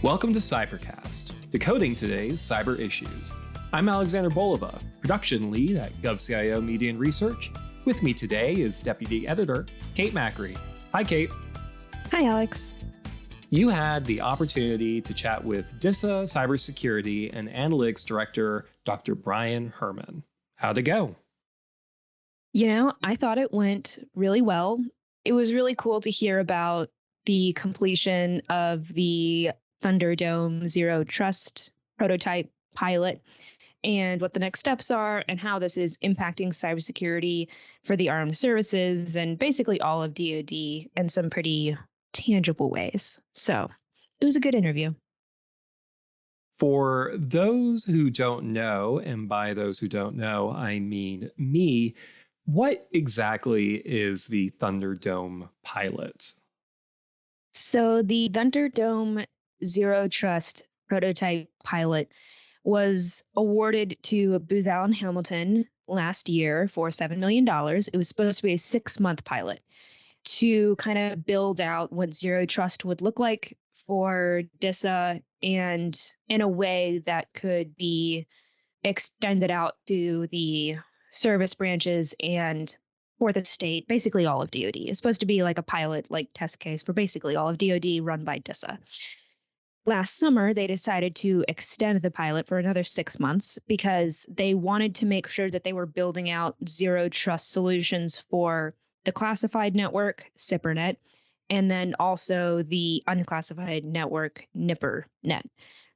Welcome to Cybercast, decoding today's cyber issues. I'm Alexander Bolova, production lead at GovCIO Media and Research. With me today is Deputy Editor Kate Macri. Hi, Kate. Hi, Alex. You had the opportunity to chat with DISA Cybersecurity and Analytics Director Dr. Brian Herman. How'd it go? I thought it went really well. It was really cool to hear about the completion of the Thunderdome Zero Trust prototype pilot and what the next steps are and how this is impacting cybersecurity for the armed services and basically all of DoD in some pretty tangible ways. So it was a good interview. For those who don't know, and by those who don't know, I mean me, what exactly is the Thunderdome pilot? So the Thunderdome Zero Trust prototype pilot was awarded to Booz Allen Hamilton last year for $7 million. It was supposed to be a 6-month pilot to kind of build out what Zero Trust would look like for DISA and in a way that could be extended out to the service branches and for the state, basically all of DoD. It's supposed to be like a pilot, like test case for basically all of DoD run by DISA. Last summer, they decided to extend the pilot for another 6 months because they wanted to make sure that they were building out zero trust solutions for the classified network, SIPRNet, and then also the unclassified network, NIPRNet.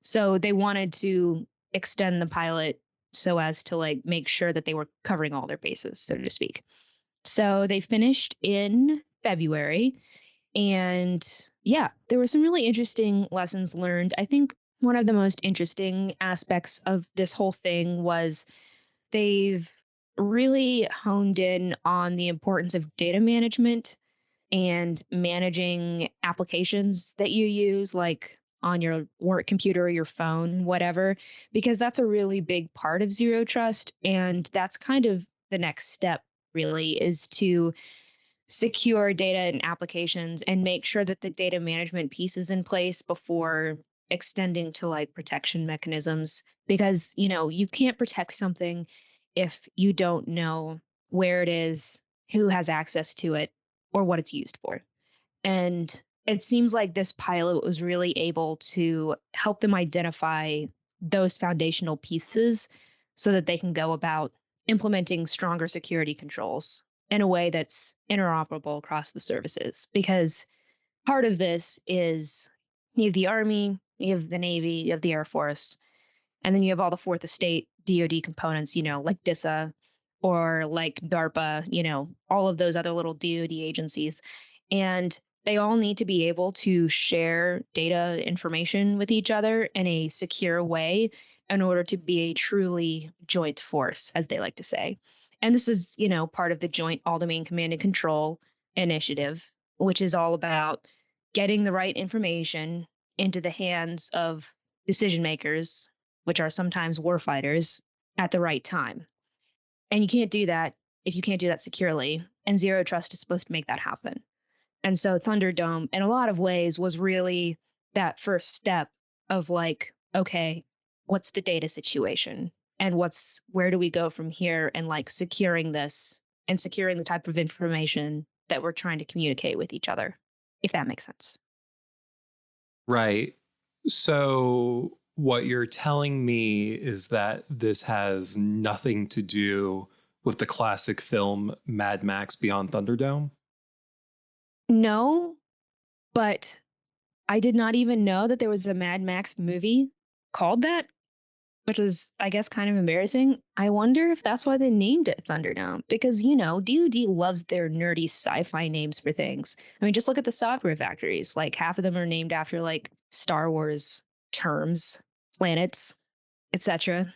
So they wanted to extend the pilot so as to make sure that they were covering all their bases, so to speak. So they finished in February, and yeah, there were some really interesting lessons learned. I think one of the most interesting aspects of this whole thing was they've really honed in on the importance of data management and managing applications that you use, like on your work computer or your phone, whatever, because that's a really big part of Zero Trust. And that's kind of the next step, really, is to secure data and applications and make sure that the data management piece is in place before extending to protection mechanisms, because you can't protect something if you don't know where it is, who has access to it, or what it's used for. And it seems like this pilot was really able to help them identify those foundational pieces so that they can go about implementing stronger security controls in a way that's interoperable across the services. Because part of this is you have the Army, you have the Navy, you have the Air Force, and then you have all the fourth estate DoD components, like DISA or like DARPA, all of those other little DoD agencies. And they all need to be able to share data information with each other in a secure way in order to be a truly joint force, as they like to say. And this is, part of the Joint All-Domain Command and Control initiative, which is all about getting the right information into the hands of decision makers, which are sometimes warfighters, at the right time. And you can't do that if you can't do that securely. And Zero Trust is supposed to make that happen. And so Thunderdome, in a lot of ways, was really that first step of okay, what's the data situation? And where do we go from here and securing this and securing the type of information that we're trying to communicate with each other, if that makes sense. Right. So what you're telling me is that this has nothing to do with the classic film Mad Max Beyond Thunderdome? No, but I did not even know that there was a Mad Max movie called that, which is, I guess, kind of embarrassing. I wonder if that's why they named it Thunderdome, because, DoD loves their nerdy sci-fi names for things. I mean, just look at the software factories. Half of them are named after Star Wars terms, planets, etc.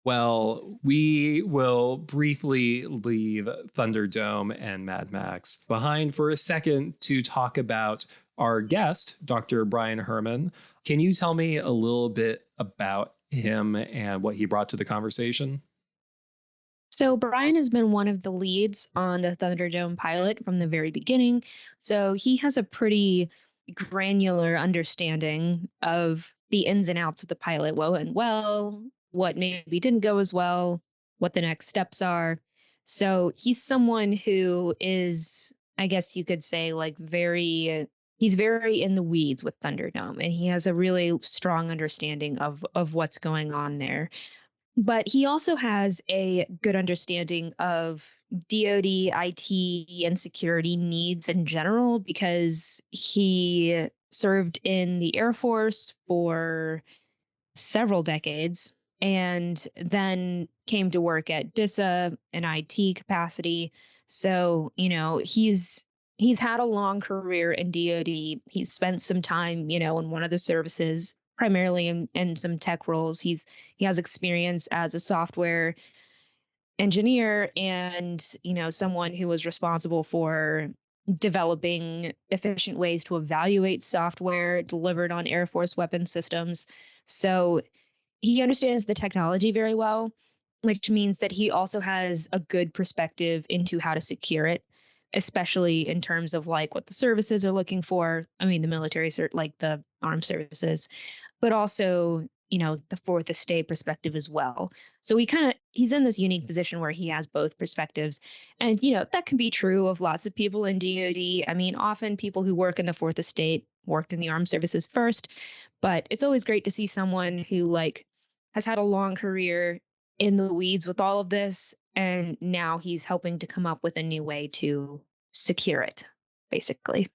Well, we will briefly leave Thunderdome and Mad Max behind for a second to talk about our guest, Dr. Brian Herman. Can you tell me a little bit about him and what he brought to the conversation? So Brian has been one of the leads on the Thunderdome pilot from the very beginning. So he has a pretty granular understanding of the ins and outs of the pilot, what went well, what maybe didn't go as well, what the next steps are. So he's someone who is, I guess you could say, like he's very in the weeds with Thunderdome, and he has a really strong understanding of what's going on there. But he also has a good understanding of DoD, IT, and security needs in general because he served in the Air Force for several decades and then came to work at DISA in IT capacity. So, he's had a long career in DoD. He's spent some time, in one of the services, primarily in some tech roles. He has experience as a software engineer and, someone who was responsible for developing efficient ways to evaluate software delivered on Air Force weapon systems. So he understands the technology very well, which means that he also has a good perspective into how to secure it, especially in terms of like what the services are looking for. I mean, the military, like the armed services, but also, the fourth estate perspective as well. So he's in this unique position where he has both perspectives. And, that can be true of lots of people in DoD. I mean, often people who work in the fourth estate worked in the armed services first, but it's always great to see someone who has had a long career in the weeds with all of this. And now he's helping to come up with a new way to secure it, basically.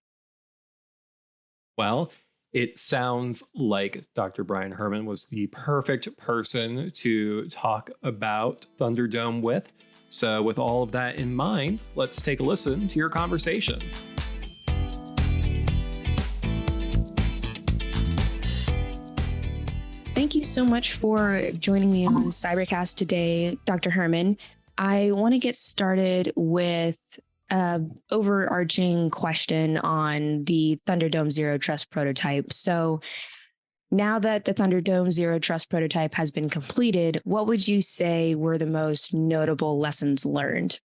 Well, it sounds like Dr. Brian Herman was the perfect person to talk about Thunderdome with. So with all of that in mind, let's take a listen to your conversation. Thank you so much for joining me on Cybercast today, Dr. Herman. I want to get started with an overarching question on the Thunderdome Zero Trust prototype. So now that the Thunderdome Zero Trust prototype has been completed, what would you say were the most notable lessons learned?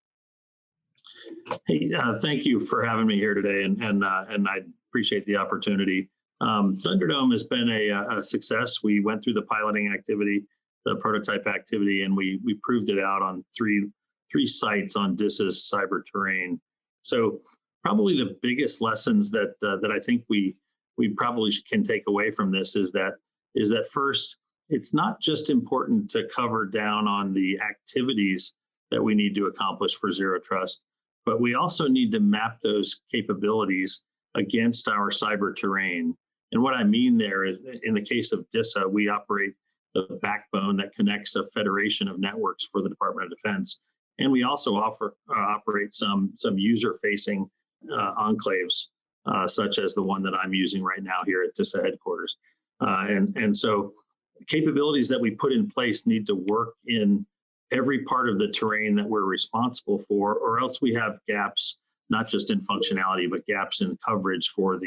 Hey, thank you for having me here today, and I appreciate the opportunity. Thunderdome has been a success. We went through the piloting activity, the prototype activity, and we proved it out on three sites on DISA's cyber terrain. So probably the biggest lessons that I think we probably can take away from this is that first, it's not just important to cover down on the activities that we need to accomplish for Zero Trust, but we also need to map those capabilities against our cyber terrain. And what I mean there is, in the case of DISA, we operate the backbone that connects a federation of networks for the Department of Defense. And we also operate some user-facing enclaves, such as the one that I'm using right now here at DISA headquarters. And so capabilities that we put in place need to work in every part of the terrain that we're responsible for, or else we have gaps, not just in functionality, but gaps in coverage for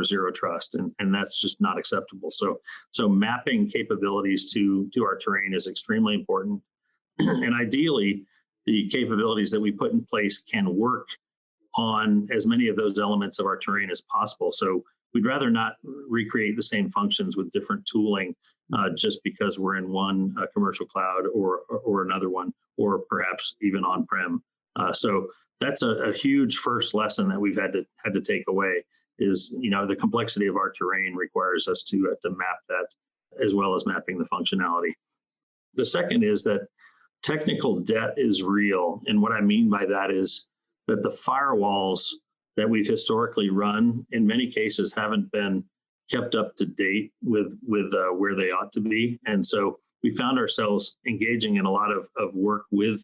Zero Trust, and that's just not acceptable. So mapping capabilities to our terrain is extremely important. And ideally, the capabilities that we put in place can work on as many of those elements of our terrain as possible. So we'd rather not recreate the same functions with different tooling just because we're in one commercial cloud or another one, or perhaps even on-prem. So that's a huge first lesson that we've had to take away. Is the complexity of our terrain requires us to map that, as well as mapping the functionality. The second is that technical debt is real, and what I mean by that is that the firewalls that we've historically run, in many cases, haven't been kept up to date with where they ought to be, and so we found ourselves engaging in a lot of work with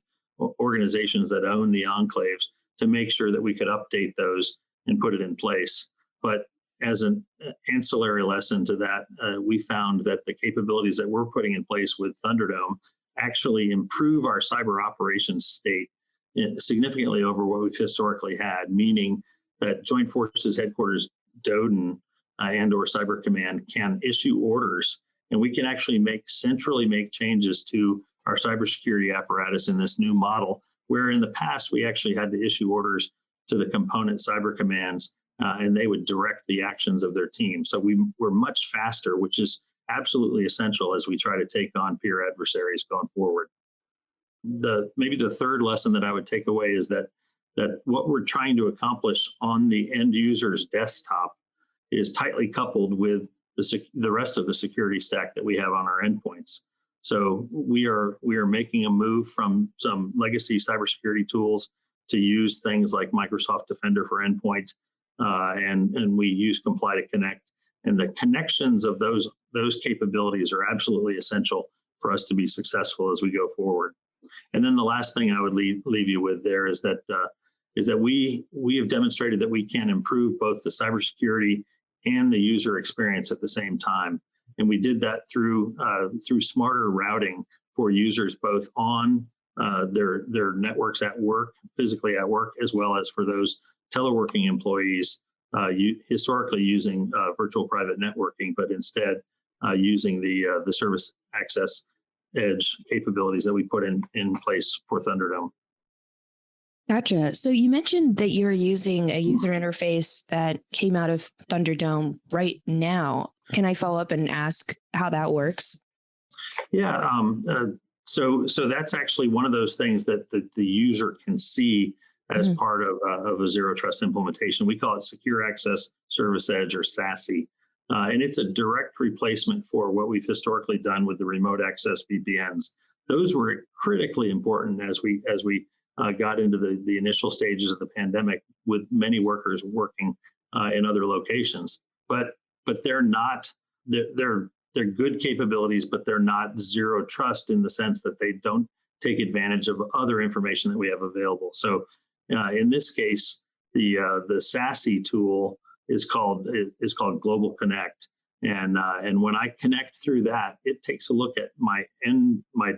organizations that own the enclaves to make sure that we could update those and put it in place. But as an ancillary lesson to that, we found that the capabilities that we're putting in place with Thunderdome actually improve our cyber operations state significantly over what we've historically had, meaning that Joint Forces Headquarters DODN and or Cyber Command can issue orders, and we can actually centrally make changes to our cybersecurity apparatus in this new model, where in the past we actually had to issue orders to the component cyber commands and they would direct the actions of their team. So we're much faster, which is absolutely essential as we try to take on peer adversaries going forward. Maybe the third lesson that I would take away is that what we're trying to accomplish on the end user's desktop is tightly coupled with the rest of the security stack that we have on our endpoints. So we are making a move from some legacy cybersecurity tools to use things like Microsoft Defender for Endpoint, and we use Comply to Connect. And the connections of those capabilities are absolutely essential for us to be successful as we go forward. And then the last thing I would leave you with there is that we have demonstrated that we can improve both the cybersecurity and the user experience at the same time. And we did that through smarter routing for users, both on their networks at work, physically at work, as well as for those teleworking employees historically using virtual private networking, but instead using the service access edge capabilities that we put in place for Thunderdome. Gotcha. So you mentioned that you're using a user interface that came out of Thunderdome right now. Can I follow up and ask how that works? Yeah. So that's actually one of those things that the user can see as part of a zero trust implementation. We call it Secure Access Service Edge, or SASE. And it's a direct replacement for what we've historically done with the remote access VPNs. Those were critically important as we got into the initial stages of the pandemic, with many workers working in other locations. But they're not, they're good capabilities, but they're not zero trust in the sense that they don't take advantage of other information that we have available. So in this case, the SASE tool is called Global Connect, and when I connect through that, it takes a look at my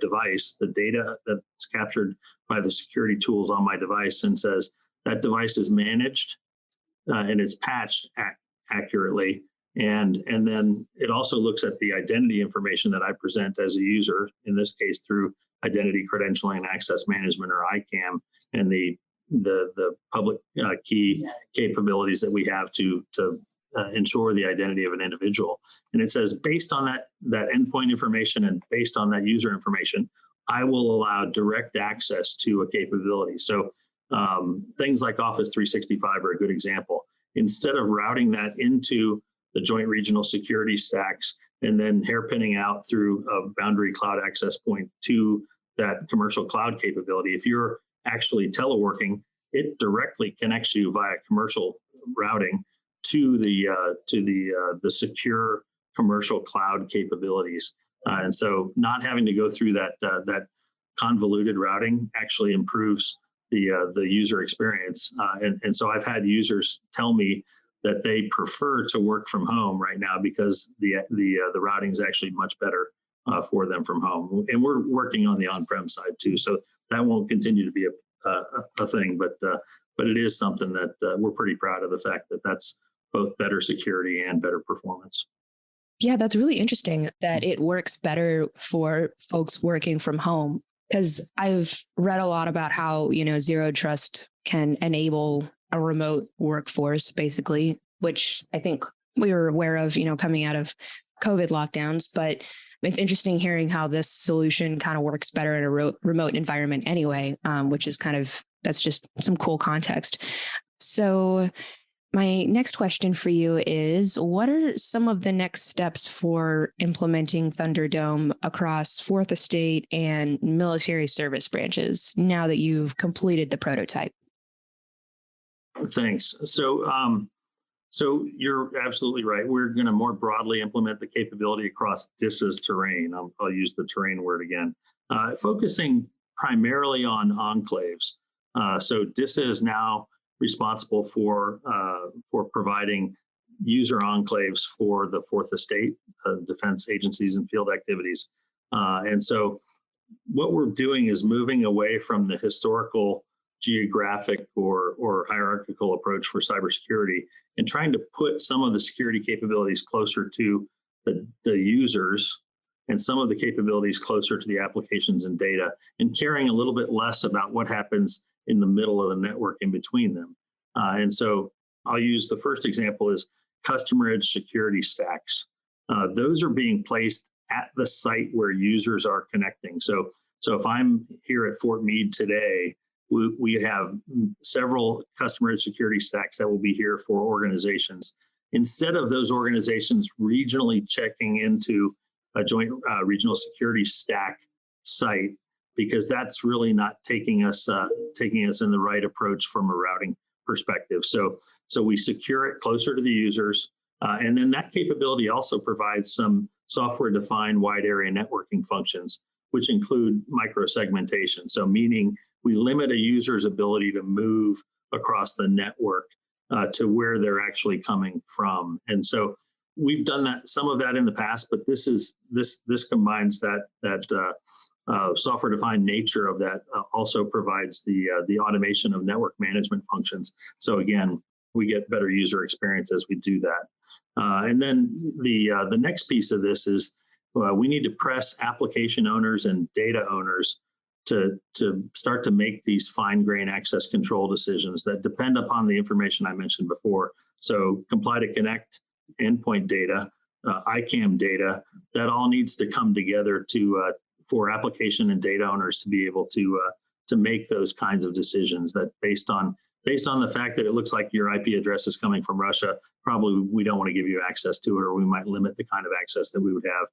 device, the data that's captured by the security tools on my device, and says that device is managed and it's patched accurately, and then it also looks at the identity information that I present as a user, in this case through Identity Credentialing and Access Management, or ICAM, and the public key capabilities that we have to ensure the identity of an individual. And it says, based on that endpoint information and based on that user information, I will allow direct access to a capability. So things like Office 365 are a good example. Instead of routing that into the joint regional security stacks and then hairpinning out through a boundary cloud access point to that commercial cloud capability, if you're actually teleworking, it directly connects you via commercial routing to the secure commercial cloud capabilities. And so not having to go through that convoluted routing actually improves the user experience. And so I've had users tell me that they prefer to work from home right now because the routing is actually much better for them from home. And we're working on the on-prem side too, so that won't continue to be a thing, but it is something that we're pretty proud of, the fact that that's both better security and better performance. Yeah, that's really interesting that it works better for folks working from home, because I've read a lot about how, zero trust can enable a remote workforce, basically, which I think we were aware of, coming out of COVID lockdowns. But it's interesting hearing how this solution kind of works better in a remote environment anyway, which is that's just some cool context. So my next question for you is, what are some of the next steps for implementing Thunderdome across Fourth Estate and military service branches now that you've completed the prototype? Thanks. So you're absolutely right. We're going to more broadly implement the capability across DISA's terrain. I'll use the terrain word again, focusing primarily on enclaves. So DISA is now responsible for providing user enclaves for the Fourth Estate, defense agencies and field activities. And so what we're doing is moving away from the historical geographic or hierarchical approach for cybersecurity and trying to put some of the security capabilities closer to the users and some of the capabilities closer to the applications and data, and caring a little bit less about what happens in the middle of the network in between them. And so I'll use the first example is customer edge security stacks. Those are being placed at the site where users are connecting. So if I'm here at Fort Meade today, we have several customer edge security stacks that will be here for organizations. Instead of those organizations regionally checking into a joint regional security stack site, because that's really not taking us in the right approach from a routing perspective. So we secure it closer to the users, and then that capability also provides some software-defined wide area networking functions, which include microsegmentation. So meaning we limit a user's ability to move across the network to where they're actually coming from. And so we've done that, some of that in the past, but this combines that software-defined nature of that. Also provides the automation of network management functions. So again, we get better user experience as we do that. And then the next piece of this is we need to press application owners and data owners to start to make these fine-grained access control decisions that depend upon the information I mentioned before. So comply to connect endpoint data, ICAM data, that all needs to come together for application and data owners to be able to make those kinds of decisions that based on the fact that it looks like your IP address is coming from Russia, probably we don't want to give you access to it, or we might limit the kind of access that we would have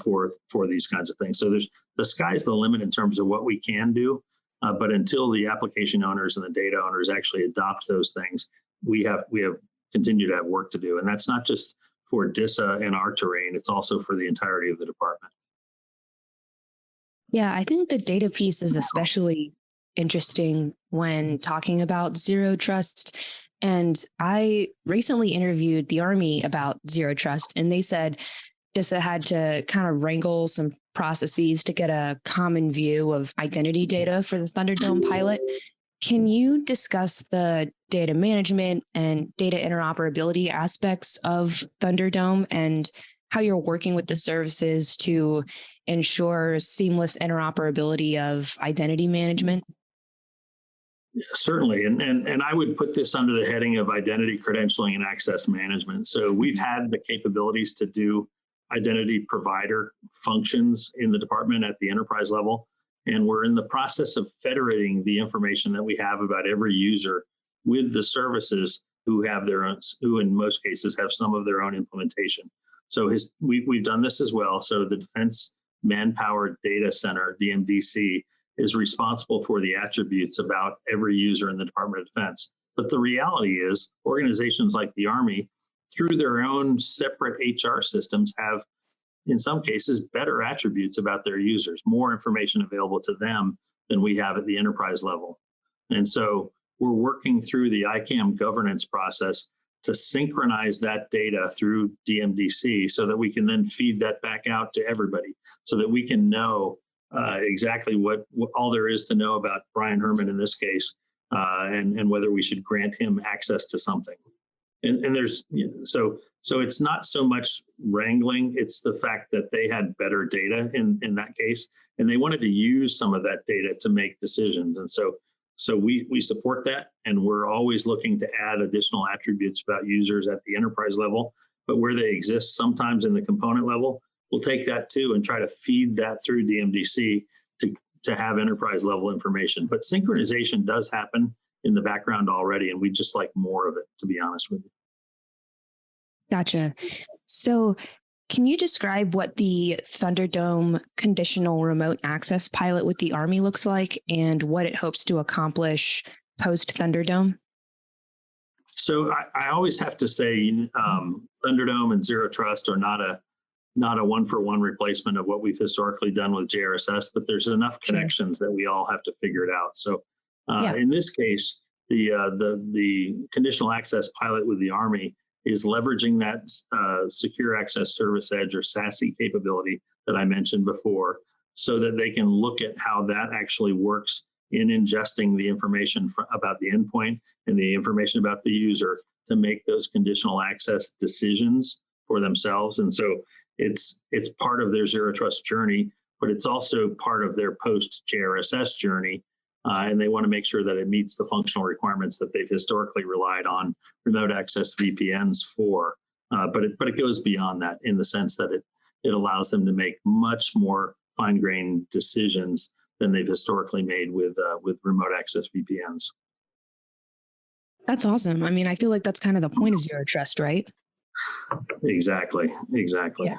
for these kinds of things. So the sky's the limit in terms of what we can do, but until the application owners and the data owners actually adopt those things, we have continued to have work to do. And that's not just for DISA and our terrain, it's also for the entirety of the department. Yeah, I think the data piece is especially interesting when talking about zero trust. And I recently interviewed the Army about zero trust, and they said DISA had to kind of wrangle some processes to get a common view of identity data for the Thunderdome pilot. Can you discuss the data management and data interoperability aspects of Thunderdome and how you're working with the services to ensure seamless interoperability of identity management? Yeah, certainly, and I would put this under the heading of identity credentialing and access management. So we've had the capabilities to do identity provider functions in the department at the enterprise level, and we're in the process of federating the information that we have about every user with the services who have their own, who in most cases have some of their own implementation. So we've done this as well. So the Defense Manpower Data Center, DMDC, is responsible for the attributes about every user in the Department of Defense. But the reality is organizations like the Army, through their own separate HR systems, have, in some cases, better attributes about their users, more information available to them than we have at the enterprise level. And so we're working through the ICAM governance process to synchronize that data through DMDC so that we can then feed that back out to everybody so that we can know exactly what all there is to know about Brian Herman in this case, and whether we should grant him access to something. And there's, so it's not so much wrangling, it's the fact that they had better data in that case, and they wanted to use some of that data to make decisions. And so we support that, and we're always looking to add additional attributes about users at the enterprise level, but where they exist sometimes in the component level, we'll take that too and try to feed that through DMDC to have enterprise level information. But synchronization does happen in the background already, and we just like more of it, to be honest with you. Gotcha. So can you describe what the Thunderdome conditional remote access pilot with the Army looks like and what it hopes to accomplish post Thunderdome? So I always have to say Thunderdome and Zero Trust are not a one-for-one replacement of what we've historically done with JRSS, but there's enough connections that we all have to figure it out. So in this case, the conditional access pilot with the Army is leveraging that secure access service edge or SASE capability that I mentioned before, so that they can look at how that actually works in ingesting the information about the endpoint and the information about the user to make those conditional access decisions for themselves. And so it's part of their Zero Trust journey, but it's also part of their post JRSS journey and they want to make sure that it meets the functional requirements that they've historically relied on remote access VPNs for. But it goes beyond that in the sense that it allows them to make much more fine-grained decisions than they've historically made with remote access VPNs. That's awesome. I mean, I feel like that's kind of the point of zero trust, right? Exactly. Yeah.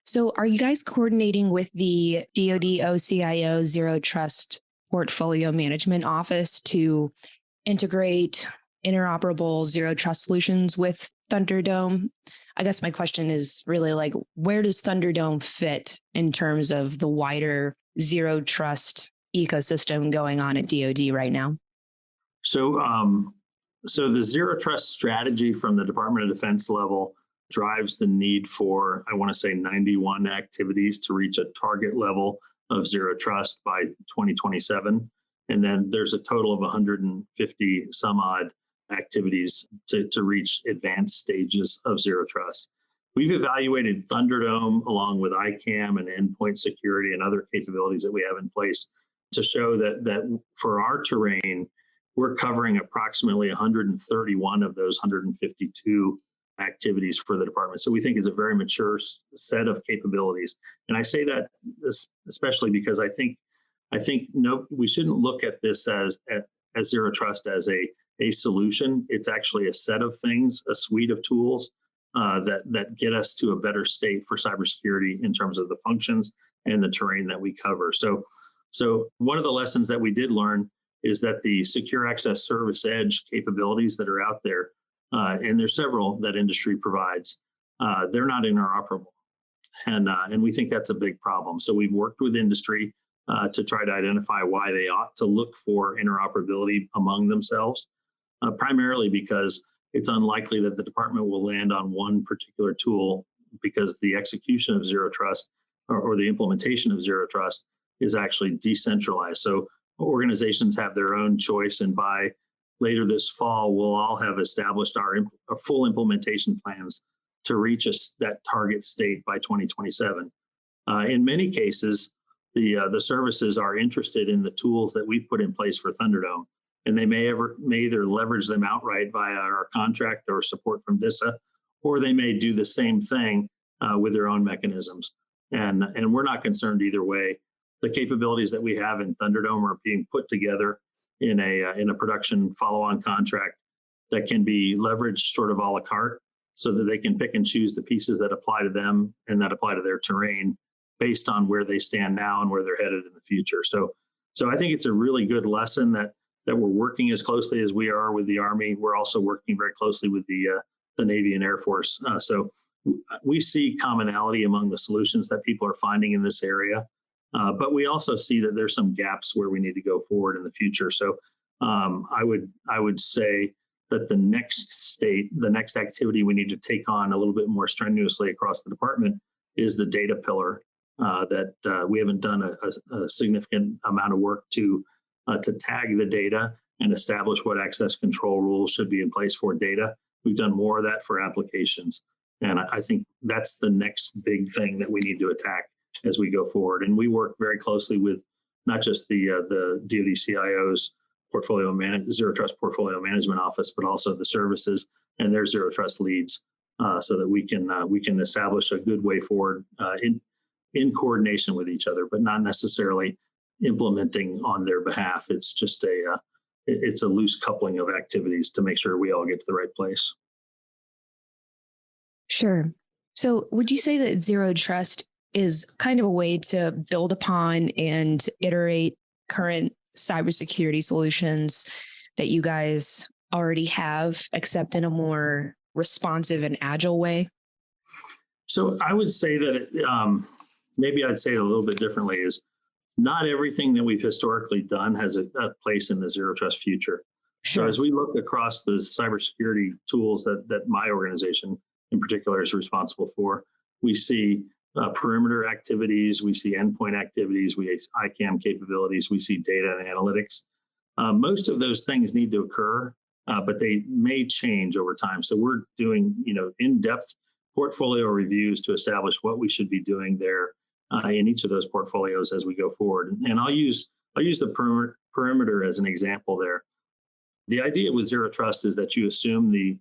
So are you guys coordinating with the DoD GovCIO Zero Trust Portfolio Management Office to integrate interoperable zero trust solutions with Thunderdome? I guess my question is really like, where does Thunderdome fit in terms of the wider zero trust ecosystem going on at DoD right now? So the zero trust strategy from the Department of Defense level drives the need for, I want to say, 91 activities to reach a target level of zero trust by 2027. And then there's a total of 150 some odd activities to reach advanced stages of zero trust. We've evaluated Thunderdome along with ICAM and endpoint security and other capabilities that we have in place to show that for our terrain, we're covering approximately 131 of those 152 activities for the department. So we think it's a very mature set of capabilities. And I say that especially because I think we shouldn't look at this as zero trust as a solution. It's actually a set of things, a suite of tools that get us to a better state for cybersecurity in terms of the functions and the terrain that we cover. So one of the lessons that we did learn is that the secure access service edge capabilities that are out there, and there's several that industry provides, they're not interoperable. And we think that's a big problem. So we've worked with industry to try to identify why they ought to look for interoperability among themselves, primarily because it's unlikely that the department will land on one particular tool because the execution of zero trust or the implementation of zero trust is actually decentralized. So organizations have their own choice, and by later this fall, we'll all have established our full implementation plans to reach that target state by 2027. In many cases, the services are interested in the tools that we've put in place for Thunderdome, and they may either leverage them outright via our contract or support from DISA, or they may do the same thing with their own mechanisms. And we're not concerned either way. The capabilities that we have in Thunderdome are being put together in a production follow-on contract that can be leveraged sort of a la carte, so that they can pick and choose the pieces that apply to them and that apply to their terrain based on where they stand now and where they're headed in the future. So I think it's a really good lesson that we're working as closely as we are with the Army. We're also working very closely with the Navy and Air Force. So we see commonality among the solutions that people are finding in this area. But we also see that there's some gaps where we need to go forward in the future. So I would say that the next activity we need to take on a little bit more strenuously across the department is the data pillar. That we haven't done a significant amount of work to tag the data and establish what access control rules should be in place for data. We've done more of that for applications. And I think that's the next big thing that we need to attack as we go forward. And we work very closely with not just the DoD CIO's Zero Trust Portfolio Management Office, but also the services and their Zero Trust leads, so that we can establish a good way forward in coordination with each other, but not necessarily implementing on their behalf. It's just it's a loose coupling of activities to make sure we all get to the right place. Sure. So would you say that zero trust is kind of a way to build upon and iterate current cybersecurity solutions that you guys already have, except in a more responsive and agile way? So I would say that maybe I'd say it a little bit differently, is not everything that we've historically done has a place in the zero trust future. Sure. So as we look across the cybersecurity tools that my organization in particular is responsible for, we see perimeter activities, we see endpoint activities, we see ICAM capabilities, we see data and analytics. Most of those things need to occur, but they may change over time. So we're doing in-depth portfolio reviews to establish what we should be doing there in each of those portfolios as we go forward. And I'll use the perimeter as an example there. The idea with zero trust is that you assume the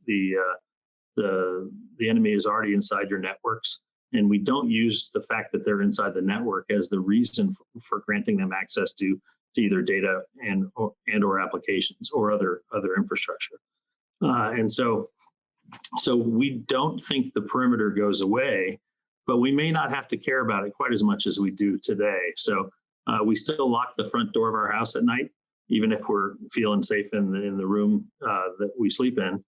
enemy is already inside your networks, and we don't use the fact that they're inside the network as the reason for granting them access to either data and or applications or other infrastructure. And so we don't think the perimeter goes away, but we may not have to care about it quite as much as we do today. So we still lock the front door of our house at night, even if we're feeling safe in the room that we sleep in.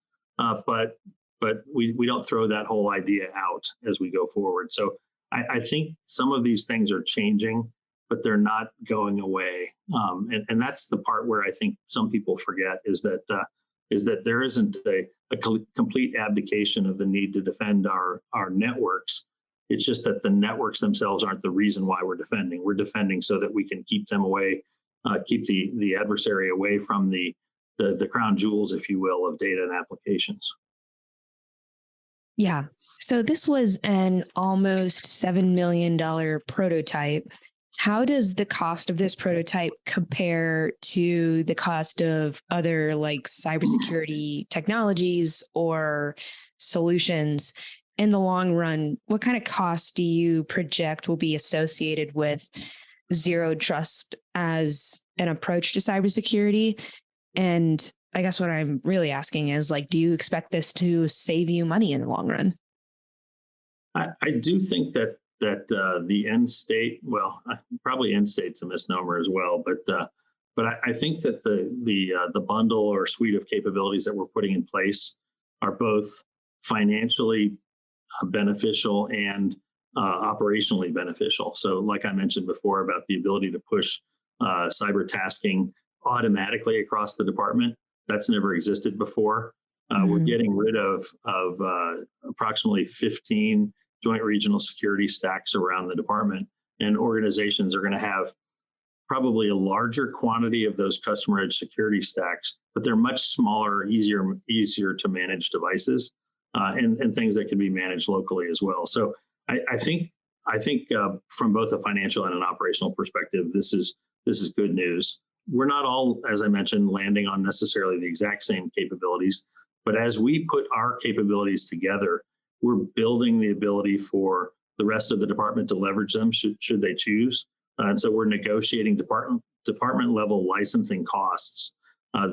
But we don't throw that whole idea out as we go forward. So I think some of these things are changing, but they're not going away. And that's the part where I think some people forget is that there isn't a complete abdication of the need to defend our networks. It's just that the networks themselves aren't the reason why we're defending. We're defending so that we can keep them away, keep the adversary away from the crown jewels, if you will, of data and applications. Yeah. So this was an almost $7 million prototype. How does the cost of this prototype compare to the cost of other like cybersecurity technologies or solutions in the long run? What kind of costs do you project will be associated with zero trust as an approach to cybersecurity? And I guess what I'm really asking is, like, do you expect this to save you money in the long run? I do think that the end state, well, probably end state's a misnomer as well, but I think that the bundle or suite of capabilities that we're putting in place are both financially beneficial and operationally beneficial. So like I mentioned before about the ability to push cyber tasking automatically across the department, that's never existed before. We're getting rid of approximately 15 joint regional security stacks around the department, and organizations are going to have probably a larger quantity of those customer edge security stacks, but they're much smaller, easier to manage devices, and things that can be managed locally as well. So I think from both a financial and an operational perspective, this is good news. We're not all, as I mentioned, landing on necessarily the exact same capabilities, but as we put our capabilities together, we're building the ability for the rest of the department to leverage them should they choose. And so we're negotiating department level licensing costs.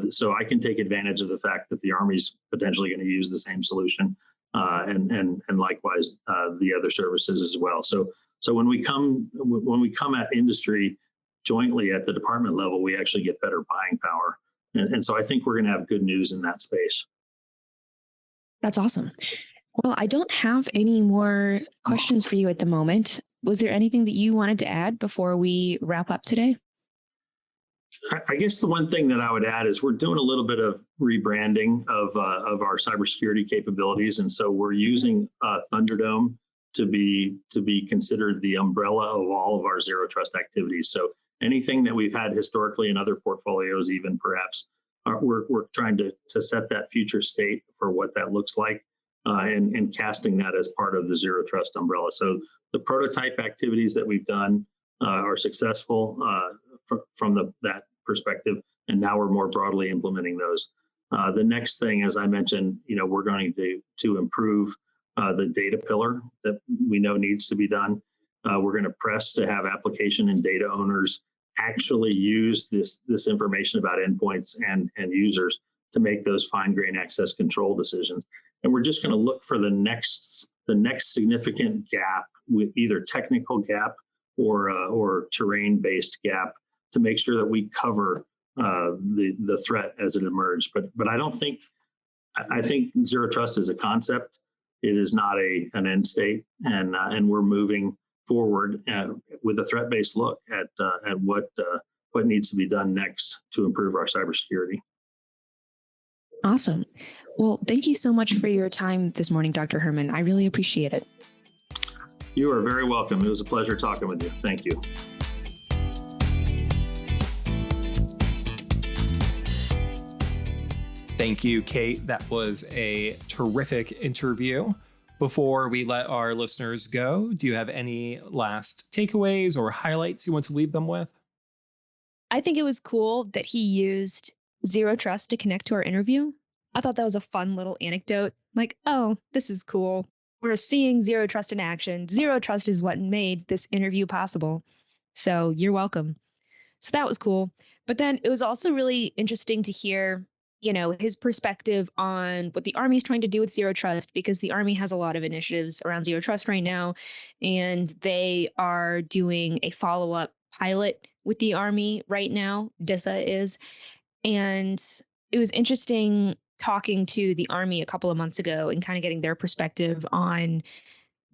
So I can take advantage of the fact that the Army's potentially going to use the same solution, and likewise the other services as well. So when we come at industry jointly at the department level, we actually get better buying power. And so I think we're going to have good news in that space. That's awesome. Well, I don't have any more questions for you at the moment. Was there anything that you wanted to add before we wrap up today? I guess the one thing that I would add is we're doing a little bit of rebranding of our cybersecurity capabilities, and so we're using Thunderdome to be considered the umbrella of all of our zero trust activities. So anything that we've had historically in other portfolios, even perhaps, we're trying to set that future state for what that looks like, and casting that as part of the zero trust umbrella. So the prototype activities that we've done are successful from that perspective, and now we're more broadly implementing those. The next thing, as I mentioned, we're going to improve the data pillar that we know needs to be done. We're going to press to have application and data owners actually use this information about endpoints and users to make those fine-grained access control decisions. And we're just going to look for the next significant gap, with either technical gap or terrain-based gap, to make sure that we cover the threat as it emerged. But I think zero trust is a concept. It is not an end state, and we're moving forward with a threat-based look at what needs to be done next to improve our cybersecurity. Awesome. Well, thank you so much for your time this morning, Dr. Herman. I really appreciate it. You are very welcome. It was a pleasure talking with you. Thank you. Thank you, Kate. That was a terrific interview. Before we let our listeners go, do you have any last takeaways or highlights you want to leave them with? I think it was cool that he used Zero Trust to connect to our interview. I thought that was a fun little anecdote. Like, oh, this is cool. We're seeing Zero Trust in action. Zero Trust is what made this interview possible. So you're welcome. So that was cool. But then it was also really interesting to hear, his perspective on what the Army is trying to do with Zero Trust, because the Army has a lot of initiatives around Zero Trust right now, and they are doing a follow-up pilot with the Army right now. DISA is. And it was interesting talking to the Army a couple of months ago and kind of getting their perspective on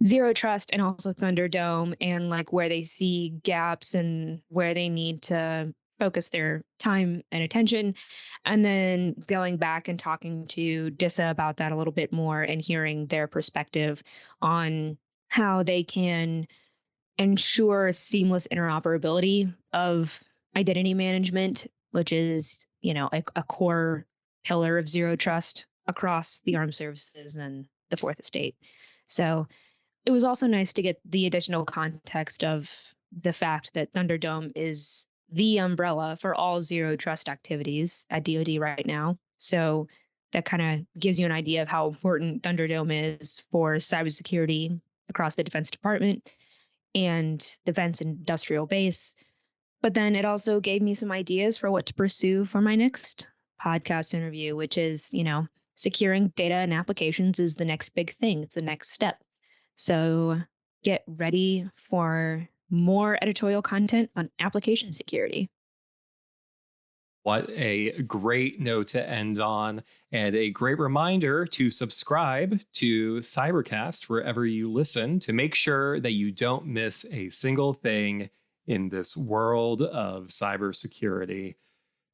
Zero Trust and also Thunderdome, and like where they see gaps and where they need to focus their time and attention. And then going back and talking to DISA about that a little bit more and hearing their perspective on how they can ensure seamless interoperability of identity management, which is, a core pillar of Zero Trust across the armed services and the Fourth Estate. So it was also nice to get the additional context of the fact that Thunderdome is the umbrella for all Zero Trust activities at DoD right now. So that kind of gives you an idea of how important Thunderdome is for cybersecurity across the Defense Department and Defense Industrial Base. But then it also gave me some ideas for what to pursue for my next podcast interview, which is, securing data and applications is the next big thing. It's the next step. So get ready for more editorial content on application security. What a great note to end on, and a great reminder to subscribe to Cybercast wherever you listen to make sure that you don't miss a single thing in this world of cybersecurity.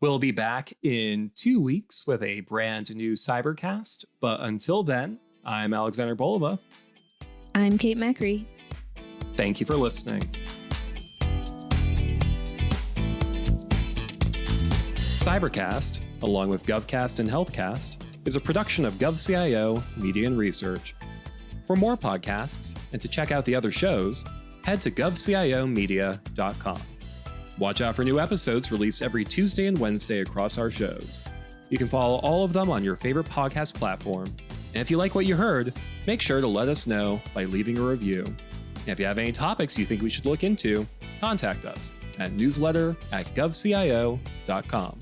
We'll be back in 2 weeks with a brand new Cybercast, but until then, I'm Alexander Bolova. I'm Kate Macri. Thank you for listening. Cybercast, along with GovCast and HealthCast, is a production of GovCIO Media and Research. For more podcasts and to check out the other shows, head to govciomedia.com. Watch out for new episodes released every Tuesday and Wednesday across our shows. You can follow all of them on your favorite podcast platform. And if you like what you heard, make sure to let us know by leaving a review. And if you have any topics you think we should look into, contact us at newsletter@govcio.com.